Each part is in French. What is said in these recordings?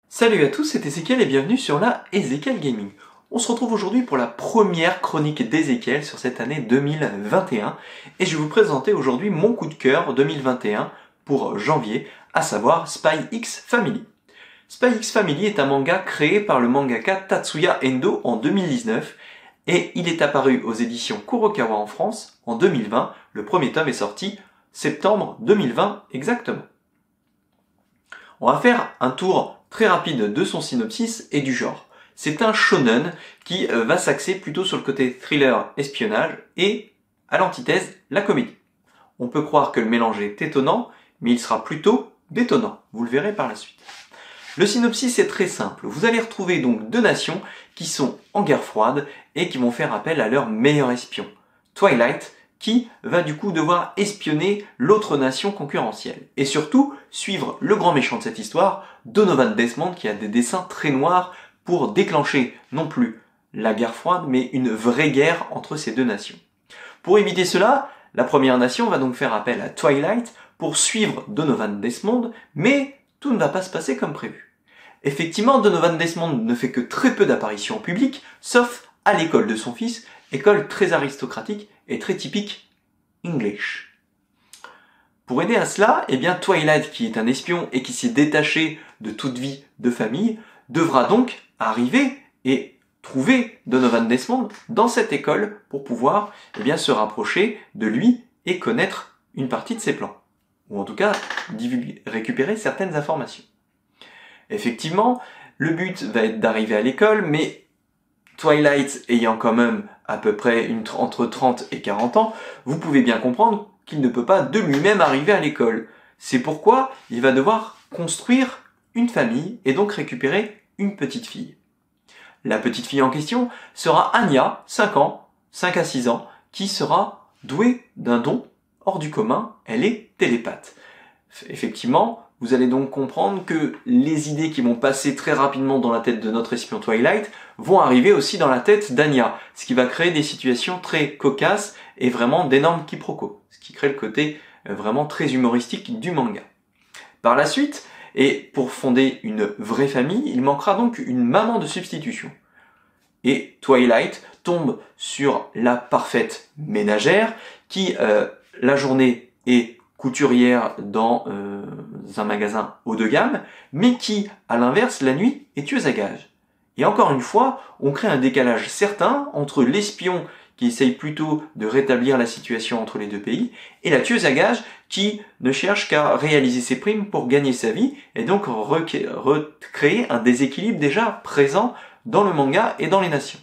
Salut à tous, c'est Ezekiel et bienvenue sur la Ezekiel Gaming. On se retrouve aujourd'hui pour la première chronique d'Ezekiel sur cette année 2021 et je vais vous présenter aujourd'hui mon coup de cœur 2021 pour janvier, à savoir Spy X Family. Spy X Family est un manga créé par le mangaka Tatsuya Endo en 2019 et il est apparu aux éditions Kurokawa en France en 2020. Le premier tome est sorti septembre 2020 exactement. On va faire un tour très rapide de son synopsis et du genre. C'est un shonen qui va s'axer plutôt sur le côté thriller, espionnage et, à l'antithèse, la comédie. On peut croire que le mélange est étonnant, mais il sera plutôt détonnant. Vous le verrez par la suite. Le synopsis est très simple. Vous allez retrouver donc deux nations qui sont en guerre froide et qui vont faire appel à leur meilleur espion, Twilight, qui va du coup devoir espionner l'autre nation concurrentielle. Et surtout, suivre le grand méchant de cette histoire, Donovan Desmond, qui a des dessins très noirs pour déclencher non plus la guerre froide, mais une vraie guerre entre ces deux nations. Pour éviter cela, la première nation va donc faire appel à Twilight pour suivre Donovan Desmond, mais tout ne va pas se passer comme prévu. Effectivement, Donovan Desmond ne fait que très peu d'apparitions en public, sauf à l'école de son fils, école très aristocratique et très typique English. Pour aider à cela, Twilight, qui est un espion et qui s'est détaché de toute vie de famille, devra donc arriver et trouver Donovan Desmond dans cette école pour pouvoir se rapprocher de lui et connaître une partie de ses plans. Ou en tout cas, récupérer certaines informations. Effectivement, le but va être d'arriver à l'école, mais Twilight ayant quand même à peu près entre 30 et 40 ans, vous pouvez bien comprendre qu'il ne peut pas de lui-même arriver à l'école. C'est pourquoi il va devoir construire une famille et donc récupérer une petite fille. La petite fille en question sera Anya, 5 à 6 ans, qui sera douée d'un don hors du commun, elle est télépathe. Effectivement, vous allez donc comprendre que les idées qui vont passer très rapidement dans la tête de notre espion Twilight vont arriver aussi dans la tête d'Anya, ce qui va créer des situations très cocasses et vraiment d'énormes quiproquos, ce qui crée le côté vraiment très humoristique du manga. Par la suite, et pour fonder une vraie famille, il manquera donc une maman de substitution. Et Twilight tombe sur la parfaite ménagère qui, la journée, est couturière dans un magasin haut de gamme, mais qui, à l'inverse, la nuit, est tueuse à gages. Et encore une fois, on crée un décalage certain entre l'espion qui essaye plutôt de rétablir la situation entre les deux pays, et la tueuse à gages qui ne cherche qu'à réaliser ses primes pour gagner sa vie, et donc recréer un déséquilibre déjà présent dans le manga et dans les nations.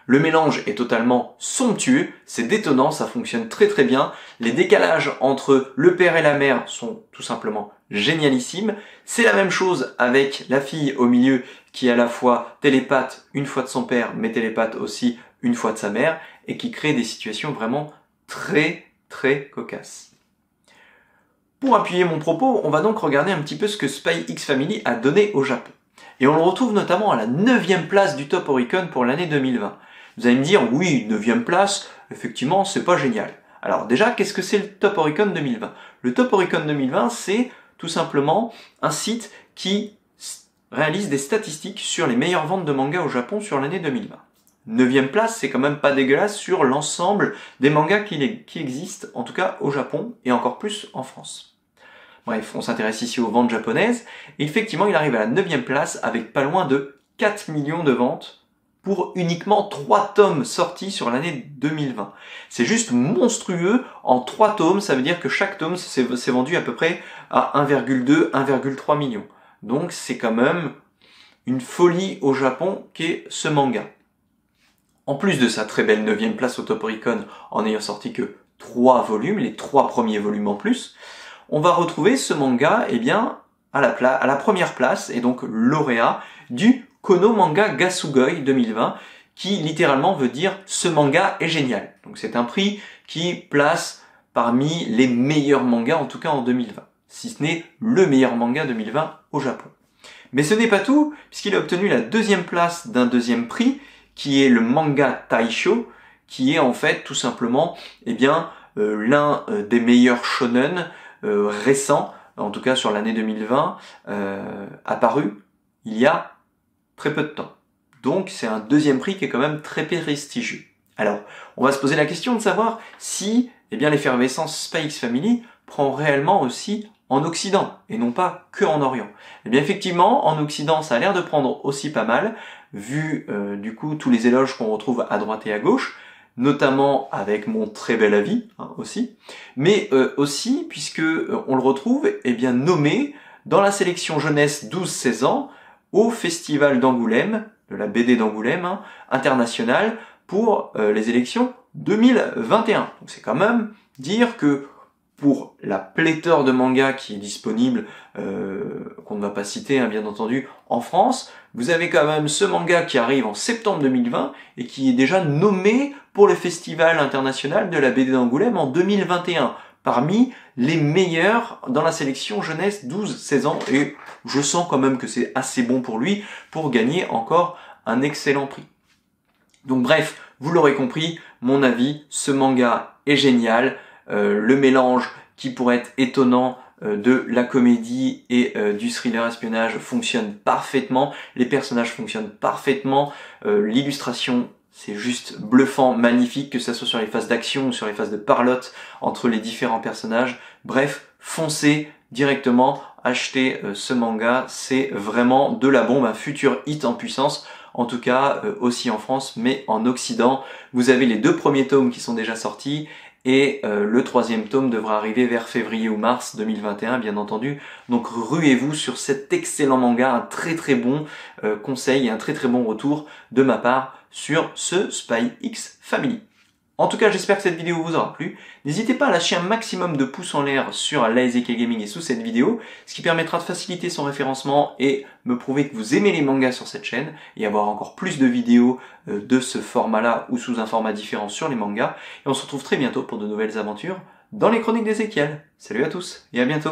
Le mélange est totalement somptueux, c'est détonnant, ça fonctionne très très bien. Les décalages entre le père et la mère sont tout simplement génialissimes. C'est la même chose avec la fille au milieu qui est à la fois télépathe une fois de son père, mais télépathe aussi une fois de sa mère, et qui crée des situations vraiment très très cocasses. Pour appuyer mon propos, on va donc regarder un petit peu ce que Spy X Family a donné au Japon. Et on le retrouve notamment à la 9e place du Top Oricon pour l'année 2020. Vous allez me dire, oui, 9e place, effectivement, c'est pas génial. Alors déjà, qu'est-ce que c'est le Top Oricon 2020 ? Le Top Oricon 2020, c'est tout simplement un site qui réalise des statistiques sur les meilleures ventes de mangas au Japon sur l'année 2020. 9e place, c'est quand même pas dégueulasse sur l'ensemble des mangas qui existent, en tout cas au Japon, et encore plus en France. Bref, on s'intéresse ici aux ventes japonaises, et effectivement, il arrive à la 9e place avec pas loin de 4 millions de ventes pour uniquement 3 tomes sortis sur l'année 2020. C'est juste monstrueux, en 3 tomes, ça veut dire que chaque tome s'est vendu à peu près à 1,2, 1,3 million. Donc c'est quand même une folie au Japon qu'est ce manga. En plus de sa très belle 9e place au Top Oricon, en ayant sorti que 3 volumes, les 3 premiers volumes en plus, on va retrouver ce manga à la première place, et donc lauréat du Kono Manga Gasugoi 2020, qui littéralement veut dire « ce manga est génial ». Donc c'est un prix qui place parmi les meilleurs mangas, en tout cas en 2020, si ce n'est le meilleur manga 2020 au Japon. Mais ce n'est pas tout, puisqu'il a obtenu la 2e place d'un 2e prix, qui est le manga Taisho, qui est en fait tout simplement l'un des meilleurs shonen récents, en tout cas sur l'année 2020, apparu il y a très peu de temps. Donc c'est un deuxième prix qui est quand même très prestigieux. Alors, on va se poser la question de savoir si l'effervescence Spy X Family prend réellement aussi en Occident, et non pas que en Orient. Eh bien effectivement, en Occident, ça a l'air de prendre aussi pas mal, vu du coup tous les éloges qu'on retrouve à droite et à gauche, notamment avec Mon très bel avis aussi, mais aussi puisque on le retrouve nommé dans la sélection jeunesse 12-16 ans au Festival d'Angoulême, de la BD d'Angoulême international, pour les élections 2021. Donc c'est quand même dire que pour la pléthore de mangas qui est disponible, qu'on ne va pas citer bien entendu, en France, vous avez quand même ce manga qui arrive en septembre 2020 et qui est déjà nommé pour le Festival international de la BD d'Angoulême en 2021, parmi les meilleurs dans la sélection jeunesse 12-16 ans, et je sens quand même que c'est assez bon pour lui pour gagner encore un excellent prix. Donc bref, vous l'aurez compris, mon avis, ce manga est génial. Le mélange qui pourrait être étonnant de la comédie et du thriller espionnage fonctionne parfaitement, les personnages fonctionnent parfaitement, l'illustration c'est juste bluffant, magnifique, que ce soit sur les phases d'action ou sur les phases de parlotte entre les différents personnages. Bref, foncez directement, achetez ce manga, c'est vraiment de la bombe, un futur hit en puissance. En tout cas, aussi en France, mais en Occident. Vous avez les 2 premiers tomes qui sont déjà sortis, et le 3e tome devra arriver vers février ou mars 2021, bien entendu. Donc ruez-vous sur cet excellent manga, un très très bon conseil et un très très bon retour de ma part sur ce Spy X Family. En tout cas, j'espère que cette vidéo vous aura plu. N'hésitez pas à lâcher un maximum de pouces en l'air sur l'AEZK Gaming et sous cette vidéo, ce qui permettra de faciliter son référencement et me prouver que vous aimez les mangas sur cette chaîne et avoir encore plus de vidéos de ce format-là ou sous un format différent sur les mangas. Et on se retrouve très bientôt pour de nouvelles aventures dans les chroniques d'Ezekiel. Salut à tous et à bientôt.